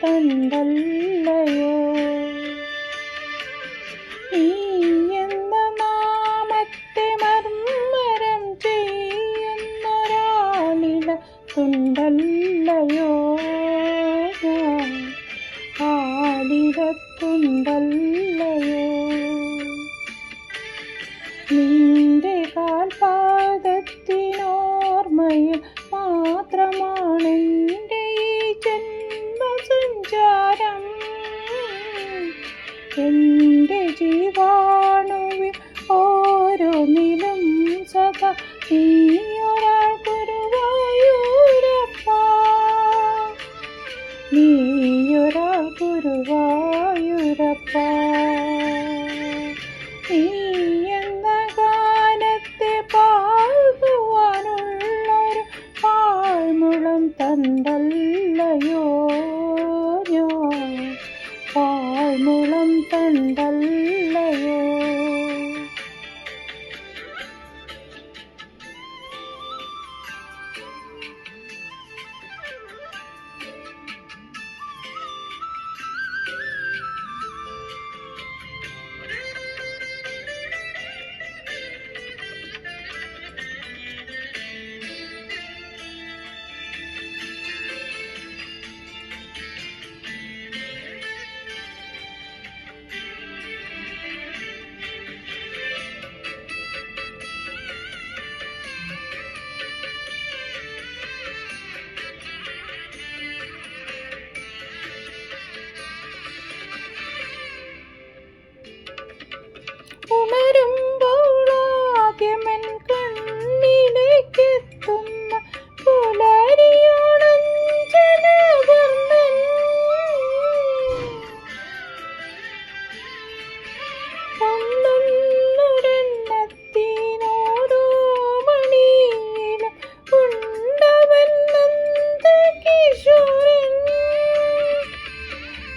തണ്ടല്ലയോ. നീ എന്ന നാമത്തെ മർമ്മരം ചെയ്യുന്നൊരാളില തുണ്ടല്ലയോ. ആലിലത്തുണ്ടല്ലയോ. നിന്റെ കാൽപാദത്തിനോർമ്മയിൽ മാത്രമാണെൻ്റെ ഈ ജന്മസഞ്ചാരം. എൻ്റെ ജീവാണുവിൽ ഓരോന്നിലും സദാ നീയൊരാൾ ഗുരുവായൂരപ്പ. നീയൊരാൾ ഗുരുവായൂരപ്പ. നീ എന്ന ഗാനത്തെ പാടുവാനുള്ളൊരു പാഴ്മുളം തണ്ടല്ലയോ. ഞാൻ പാഴ്മുളം തണ്ടല്ലയോ. ഉണരുമ്പോളാദ്യമൻ കണ്ണിലേക്കെത്തുന്ന പുലരിയാണഞ്ജനവർണ്ണൻ. ഒന്നൊരെണ്ണത്തിനോരോ മണിയിലും ഉണ്ടവൻ നന്ദകിശോരൻ.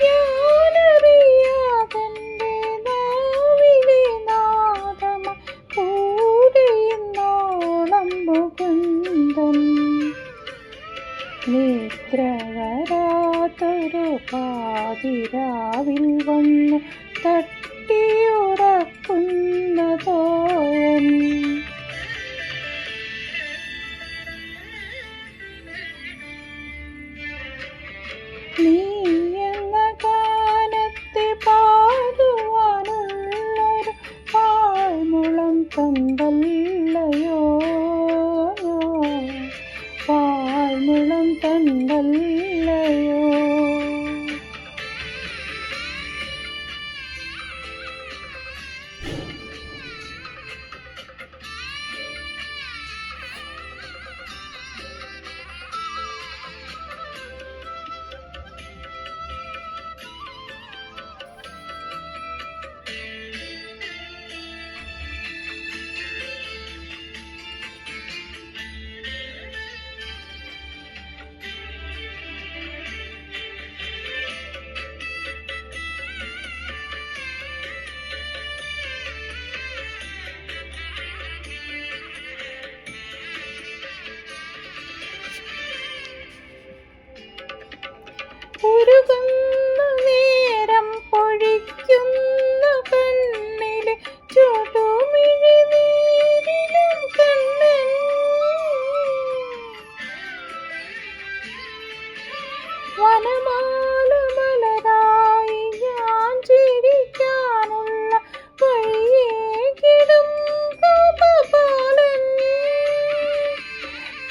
ഞാനറിയാതെൻ്റെ നാവിലെ നാദമ കൂടെയിന്നോളം മുകുന്ദൻ. നിദ്ര വരാത്തൊരു പാതിരാവിൽ വന്നു തട്ടിയുറക്കുന്നതോൻ. നീ എന്ന ഗാനത്തെ പാടുവാനുള്ളൊരു പാഴ്മുളം തണ്ടല്ലയോ. പാഴ്മുളം തണ്ടല്ലയോ. ഉരുകുന്ന നേരം പൊഴിക്കുന്ന കണ്ണിലെ ചുടുമിഴിനീരിലും കണ്ണൻ. വനമാല മലരായി ഞാൻ ചിരിക്കാനുള്ള വഴിയേകിടും കോപപാലൻ.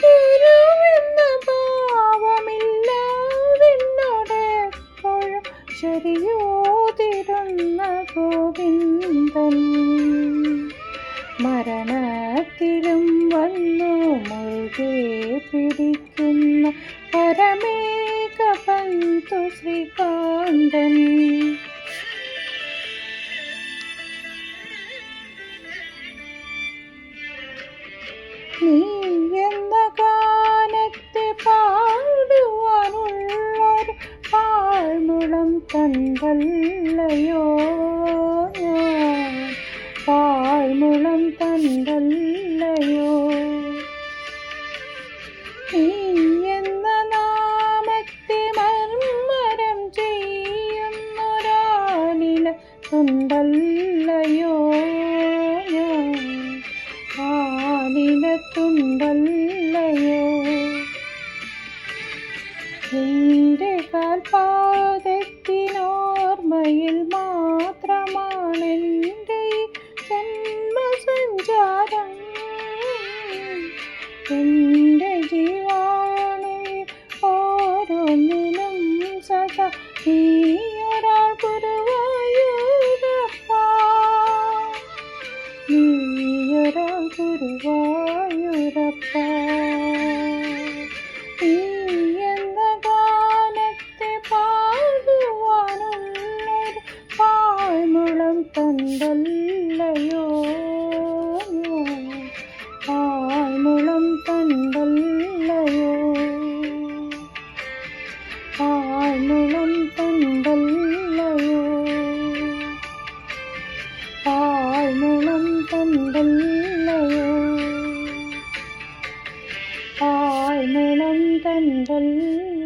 തിരുവെന്ന ഭാവമില്ലാതെന്നോടെപ്പോഴും ശരിയോതിരുന്ന ഗോവിന്ദൻ. മരണത്തിലും വന്നു മുഴുകെ പിടിക്കുന്ന പരമേക ബന്ധു ശ്രീകാന്തൻ. നീ എന്ന ഗാനത്തെ പാടുവാനുള്ളൊരു പാഴ്മുളം തണ്ടല്ലയോ. പാഴ്മുളം തണ്ടല്ലയോ. നീ എന്ന നാമത്തെ മർമ്മരം എൻ്റെ കാൽപാദത്തിനോർമ്മയിൽ മാത്രമാണെൻ്റെ ഈ ജന്മസഞ്ചാരം. എൻ്റെ ജീവാണുവിൽ ഓരോന്നിനും സദാ നീയൊരാൾ ഗുരുവായൂരപ്പ, നീയൊരാൾ ഗുരുവായൂരപ്പ. നീ എന്ന ഗാനത്തെ പാടുവാനുള്ളൊരു പാഴ്മുളം തണ്ടല്ലയോ, പാഴ്മുളം തണ്ടല്ലയോ, പാഴ്മുളം തണ്ടല്ലയോ, പാഴ്മുളം തണ്ടല്ലയോ, പാഴ്മുളം തണ്ടല്ലയോ.